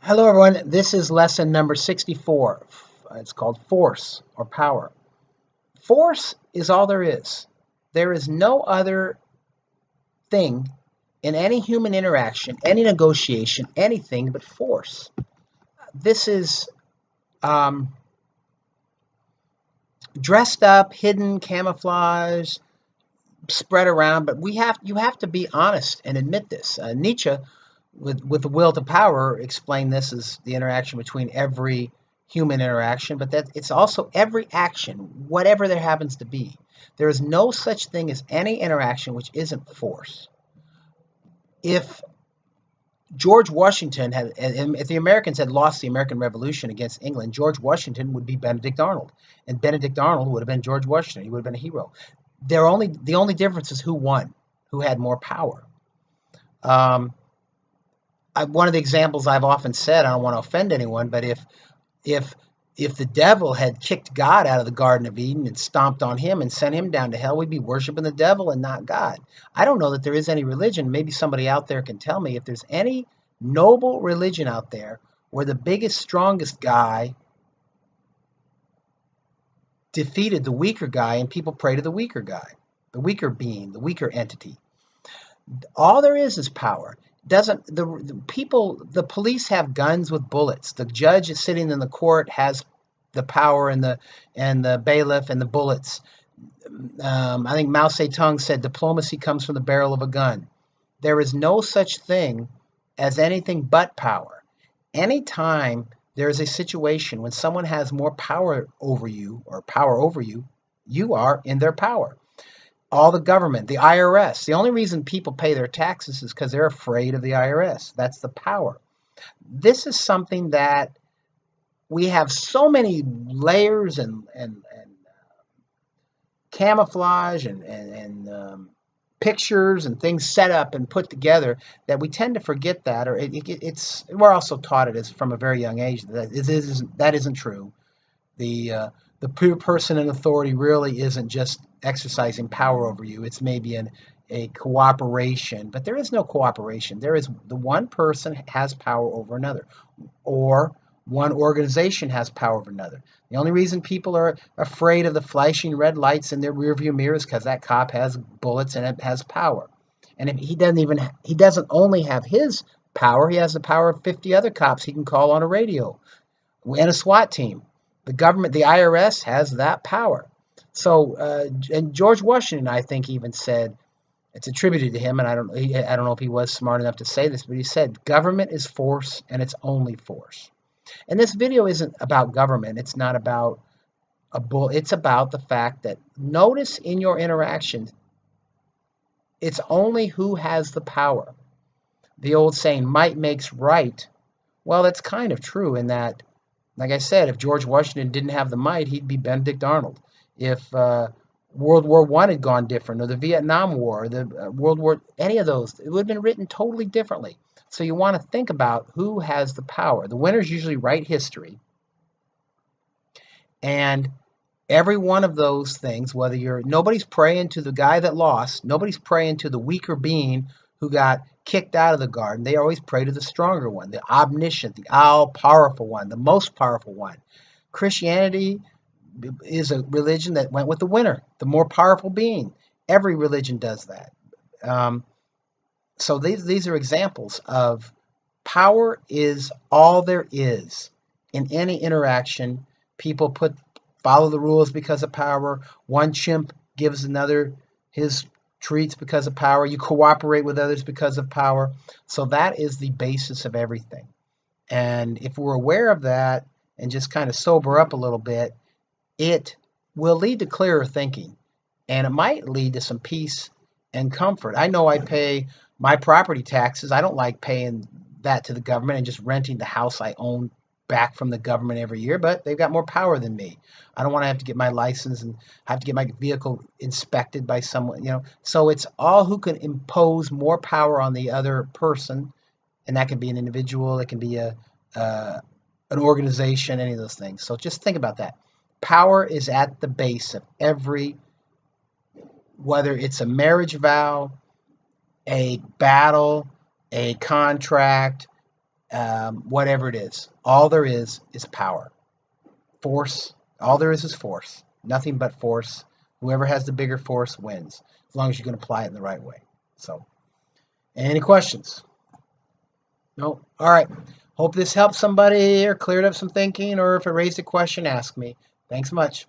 Hello, everyone. This is lesson number 64. It's called force or power. Force is all there is. There is no other thing in any human interaction, any negotiation, anything but force. This is um, dressed up, hidden, camouflage, spread around, but you have to be honest and admit this. Nietzsche, with the will to power, explained this as the interaction between every human interaction, but that it's also every action, whatever there happens to be. There is no such thing as any interaction which isn't force. If George Washington had, and if the Americans had lost the American Revolution against England, George Washington would be Benedict Arnold, and Benedict Arnold would have been George Washington. He would have been a hero. The only difference is who won, who had more power. Um, One of the examples I've often said, I don't want to offend anyone, but if if the devil had kicked God out of the Garden of Eden and stomped on him and sent him down to hell, we'd be worshiping the devil and not God. I don't know that there is any religion. Maybe somebody out there can tell me if there's any noble religion out there where the biggest, strongest guy defeated the weaker guy and people pray to the weaker guy, the weaker being, the weaker entity. All there is power. Doesn't the people, the police have guns with bullets. The judge is sitting in the court has the power and the bailiff and the bullets. I think Mao Zedong said diplomacy comes from the barrel of a gun. There is no such thing as anything but power. Anytime there is a situation when someone has more power over you or power over you, you are in their power. All the government, the IRS. The only reason people pay their taxes is because they're afraid of the IRS. That's the power. This is something that we have so many layers and camouflage and pictures and things set up and put together that we tend to forget that, or it's we're also taught it as from a very young age that isn't true. The person in authority really isn't just exercising power over you. It's maybe a cooperation, but there is no cooperation. There is the one person has power over another, or one organization has power over another. The only reason people are afraid of the flashing red lights in their rearview mirror is because that cop has bullets and it has power. And if he doesn't only have his power, he has the power of 50 other cops he can call on a radio and a SWAT team. The government, the IRS, has that power. So, and George Washington, I think, even said, it's attributed to him, and I don't know if he was smart enough to say this, but he said, "Government is force, and it's only force." And this video isn't about government. It's not about a bull. It's about the fact that notice in your interactions, it's only who has the power. The old saying, "Might makes right." Well, that's kind of true in that, like I said, if George Washington didn't have the might, he'd be Benedict Arnold. If World War I had gone different, or the Vietnam War, or the World War, any of those, it would have been written totally differently. So you want to think about who has the power. The winners usually write history. And every one of those things, whether nobody's praying to the guy that lost, nobody's praying to the weaker being who got kicked out of the garden. They always pray to the stronger one, the omniscient, the all-powerful one, the most powerful one. Christianity is a religion that went with the winner, the more powerful being. Every religion does that. Um, so these are examples of power is all there is in any interaction. People follow the rules because of power. One chimp gives another his treats because of power. You cooperate with others because of power. So that is the basis of everything. And if we're aware of that and just kind of sober up a little bit, it will lead to clearer thinking, and it might lead to some peace and comfort. I know I pay my property taxes. I don't like paying that to the government and just renting the house I own back from the government every year, but they've got more power than me. I don't want to have to get my license and have to get my vehicle inspected by someone. So it's all who can impose more power on the other person, and that can be an individual, it can be an organization, any of those things. So just think about that. Power is at the base of every, whether it's a marriage vow, a battle, a contract, whatever it is. All there is power. Force. All there is force. Nothing but force. Whoever has the bigger force wins, as long as you can apply it in the right way. So, any questions? No? All right. Hope this helped somebody or cleared up some thinking, or if it raised a question, ask me. Thanks much.